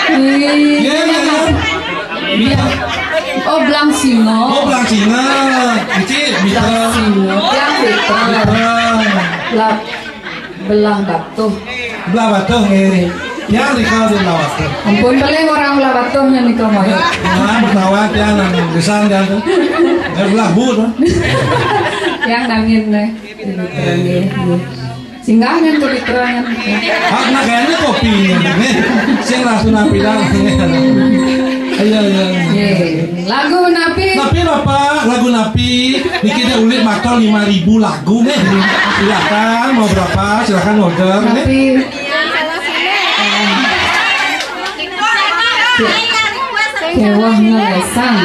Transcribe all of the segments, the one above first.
bener. Iya. Oh, belang singo. Oh, belang singa. Iki Belang singo. Yang Fitra. Belah batuh. Belah batuh nggih. Ya rika di belah batuh. Ampun paling orang belah batuhnya nih kamu ya. Nah, bertawat ya nang desan ya. Belah but. Yang nangin deh. Singgahnya tuh diterangan. Ah, nah kayaknya kopinya nih. Sing langsung napi dah. Ayo. Lagu Napi. Napi apa? Lagu Napi. Niki dia ulit makal 5.000 lagu nih. Silakan mau berapa? Silakan order nih. Napi. Kewah ngelesang.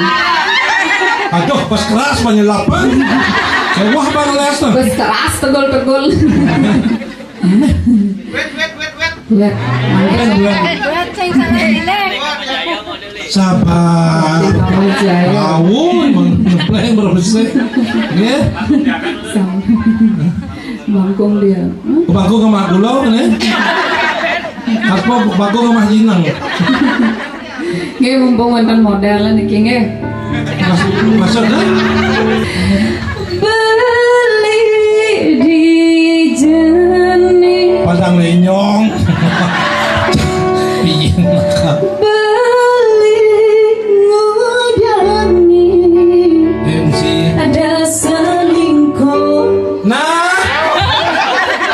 Aduh, pas keras penyelapan. Kewah bang les tuh. Bes keras tegol-tegol. Wet. Sabar. Awun, yang berbesar. Ya. Bangkong dia. Bangkong ke Makulau nih. Aku bangkong ke Mahjinang. Nggih mumpung wonten modal niki nggih. Maksudnya? Beli di jene. Padang lenyong. Piye maka? Beli ngudani. MC. Ada selingkuh. Nah.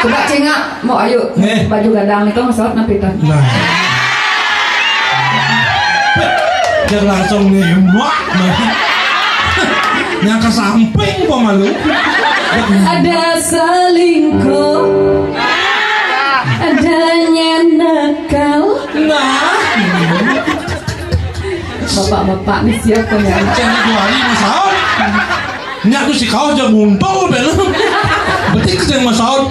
Coba cengak mau ayo baju gadang itu masalah napitan. Nah. Dia langsung nembak yang ke samping kok malu. Ada selingkuh, adanya nakal. Nah, bapak-bapak nih siapa ya? jangan 2 hari masalah. Nyak tuh si kau aja ngumpul belum. Berarti kerja masalah.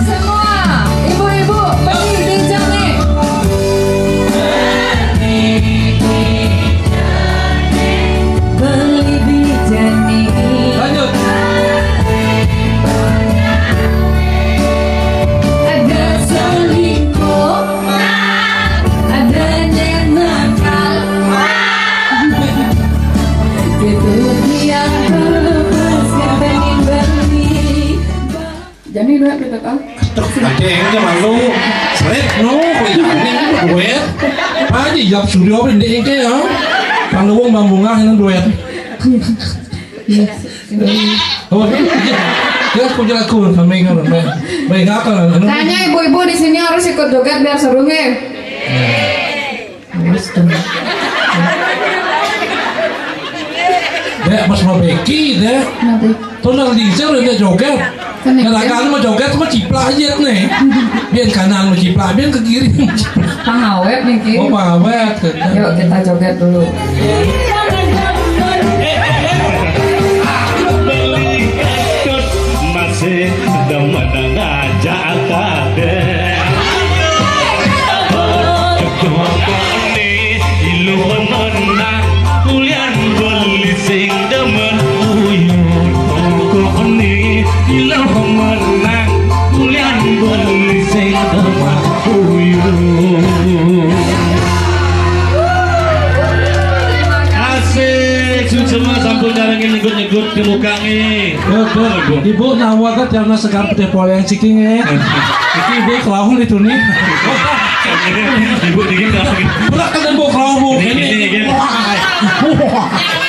Semua ibu-ibu beli dijang nih. Beli bijak nih. Lanjut. Ada selingkuh, adanya nakal. Itu dia melepaskan pengen beli. Jadi duit kita tahu. Kacengnya malu. Seret no, kelihatannya duit. Aja jawab studio pendek ke ya. Kalau wong bambungah itu duit. Oh, ya aku jalan aku sampai kan, baik apa? Tanya ibu-ibu di sini harus ikut joget biar seru nih. Dek pas mau beki dek. Tuh nang diijar udah joget. Kadang-kadang mau joget cuma ciplak aja nih. Biar kanan mau ciplak, biar ke kiri. Pengawet nih Ki. Oh pengawet. Yuk kita joget dulu. Masih demen ngajak kade. Kekone ilu menang kulian beli sing demen uyun. Kekone ilu menang kulian beli sing demen uyun. Asik, semua sampun jarangin nyebut-nyebut di muka nih. Ibu nawa kan karena segar putih pole yang ciking ya. Iki ibu kelahun itu nih. Ibu dingin lagi. Pernah kan ibu kelahun ini.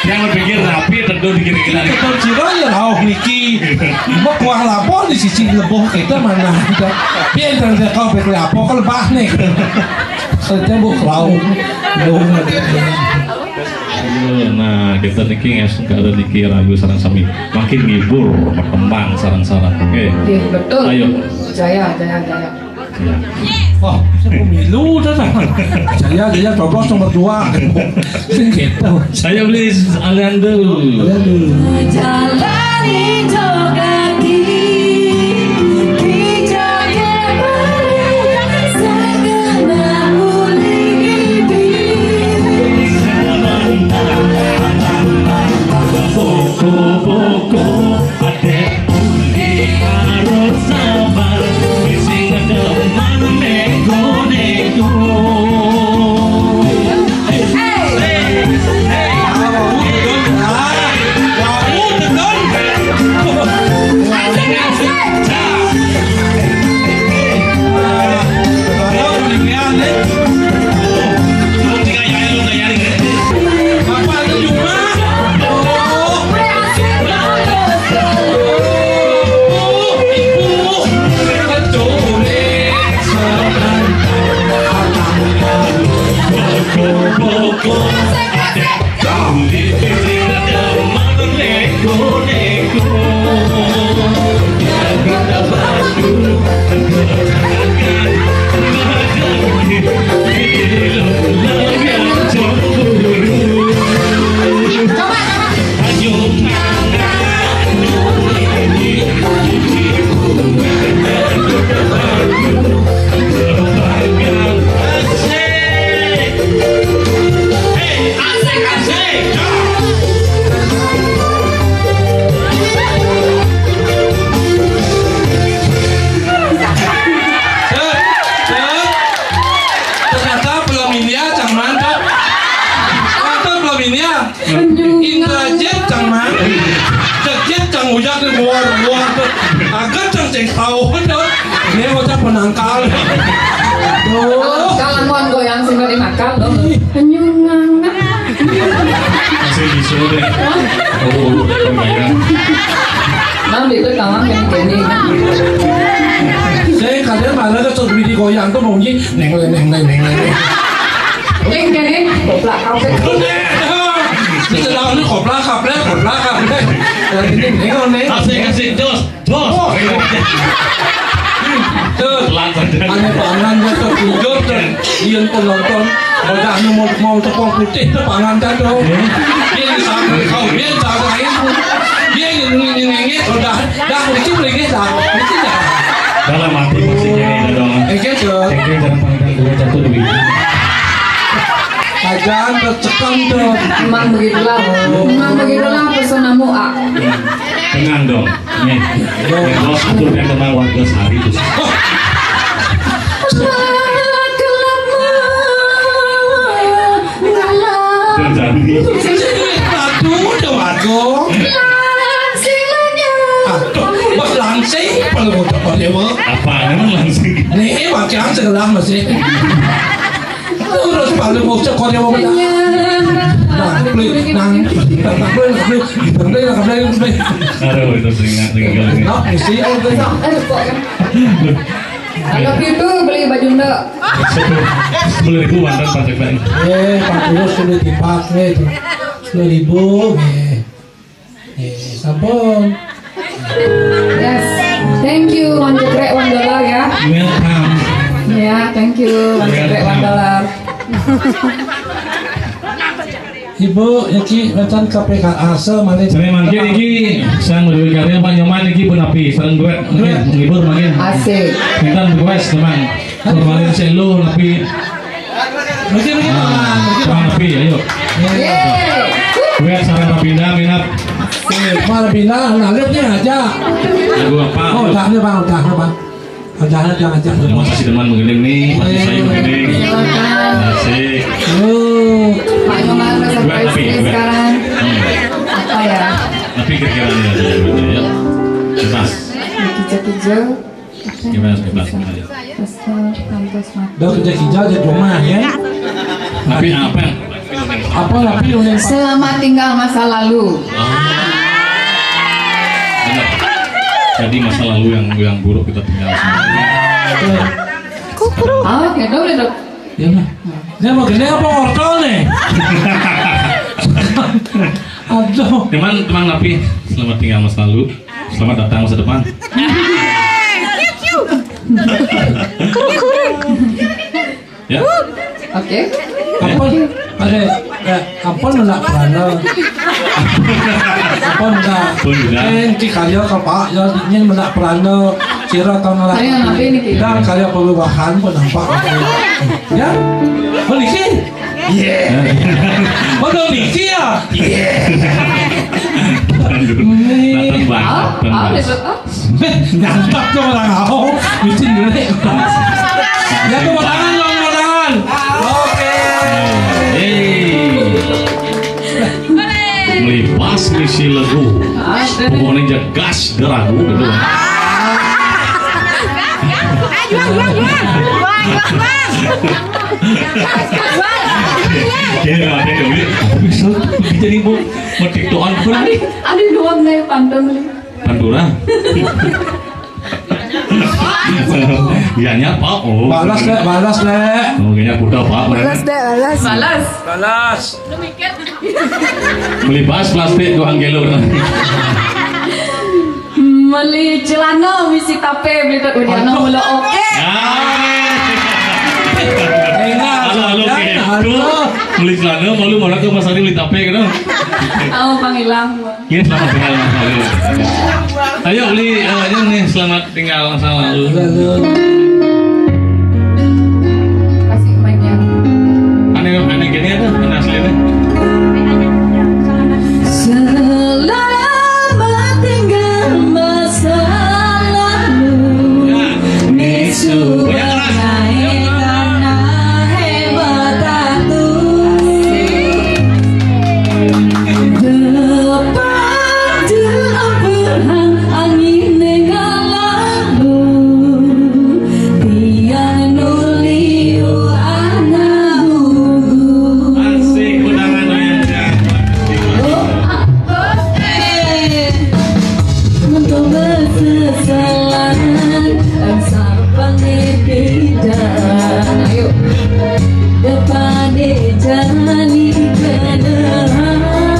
Yang berpikir rapi tentu dikira-kira. Kita cira ya rauh niki. Ibu kuah lapor di sisi leboh kita mana ada. Biar nanti kau pakai lapor kan lebah nih. Saya ibu kelahun. Nah, kita niki nggak ada niki ragu sarang sami makin ngibur berkembang sarang-sarang. Oke. Iya betul. Ayo. Jaya. Ya. Wah, saya pemilu dah. Saya coblos nomor 2. Gitu. Saya beli alian dulu. Jalani joget di joget balik segala uli Poko adek uli harus sabar sing demen nego Lavinia cang mantap. Mantap Lavinia. Intrajet cang mantap. Jet cang ujak di luar. Agak cang ceng tahu tuh. Ini macam penangkal. Kalau mau goyang sih nggak dimakan loh. Penyungang. Masih bisa deh. Oh, pembayaran. Nah, itu kawan gini. Saya kadang malah tuh video goyang tuh mau neng. Gini, goblok kau Kita lawan ini kopla kaple. Ini neng. Asik jos. Aneh pangan tuh tunjuk dan ian penonton. Udah mau tepung putih tuh pangan tuh. Dia sama kau dia sama itu. Dia ini udah mungkin lagi dah. Dalam hati masih jadi dong. Gitu. Cengkeh jangan panggil gue jatuh dulu. Jangan tercekam tuh. Memang begitulah pesonamu A. Tenang dong. Nih. Bos atur yang tenang warga sehari itu. Terjadi. Aduh, bos langsing perlu dapat dewa. Apa namanya langsing? Nih, macam segala masih. Terus paling mau cekor dewa mana? Aduh itu seringat tinggal ini. Kalau gitu beli baju ndak. 10.000 wandan pajak lain. Pak sudah dipakai tuh. 10.000. Sabun. Yes. Thank you, $1 ya. Welcome. Ya, thank you, $1. Ibu, Yaki, macam KPKA semale. Saya mangkin iki, saya menjual karya Pak Nyoman iki pun api, sering duet, menghibur mangkin. Asik. Kita request teman, formalin selo tapi, Mungkin teman api, ayo. Yeay. Duet sarang pindah minat. malah bilang nalirnya aja. Lagu apa? Oh, udahnya bang, udahnya jangan. Terima kasih teman menggiling nih, masih saya menggiling. Asik. Pak Nyoman surprise nih sekarang. Apa ya? Tapi kira-kira ini aja ya. Bebas. Hijau-hijau. Bebas. Pastel, kampus mati. Udah kerja hijau di rumah ya. Tapi apa? Apa tapi udah Selamat tinggal masa lalu. Benar. Jadi masa lalu yang buruk kita tinggal semua. Oke, dok. ya lah. Dia mau gede apa wortel nih? Aduh. Teman Napi, selamat tinggal masa lalu. Selamat datang masa depan. Ya. Oke. Apa nak pernah? Apa enggak? Di karya kapak ya ingin menak pernah kira tahun lalu. Karya Napi ini kita. Dan karya perubahan pun nampak. Ya, oh Niki. Yeah. Oh Niki ya. Yeah. Datang banget. Nyantap tuh orang aku. Mesti dulu. Ya tepuk tangan. Oke. Melipas misi lagu. Pokoknya jagas deragu gitu. Bisa jadi mau tiktokan berani. Aduh doang nih pantun nih. Pantura. Biarnya Pak. Oh. Balas deh. Oh, kayaknya kuda Pak. Balas. Melibas plastik doang gelo. Meli celana misi tape beli tak udiana mula oke. Halo gitu. Beli celana malu malah ke Mas Ari beli tape gitu. Aku panggilang. Ini selamat tinggal masa lalu. Ayo beli aja nih selamat tinggal masa lalu. Kasih mic-nya. Aneh gini ada mana aslinya? Selamat tinggal masa lalu. Nisu karena hebat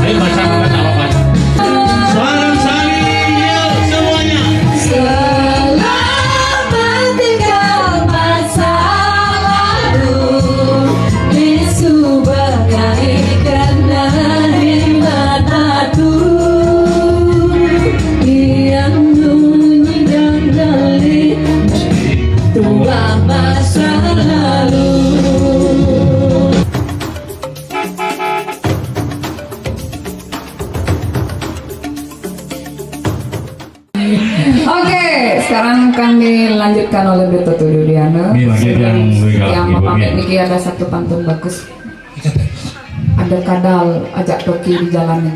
Ayo baca apa? Suara Sari, yuk semuanya. Selamat tinggal masa lalu, Yesus bagaikan nikmat hati yang bunyi dan delik tua masa lalu. Oke, sekarang akan dilanjutkan oleh Duto Tududiano. Ini lagi yang memakai Niki ada satu pantun bagus. Ada kadal ajak Toki di jalanan.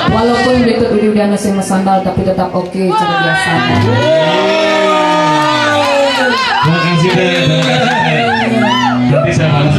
Walaupun Duto Tududiano sama sandal tapi tetap oke cara biasa. Terima kasih deh. Nanti saya balas.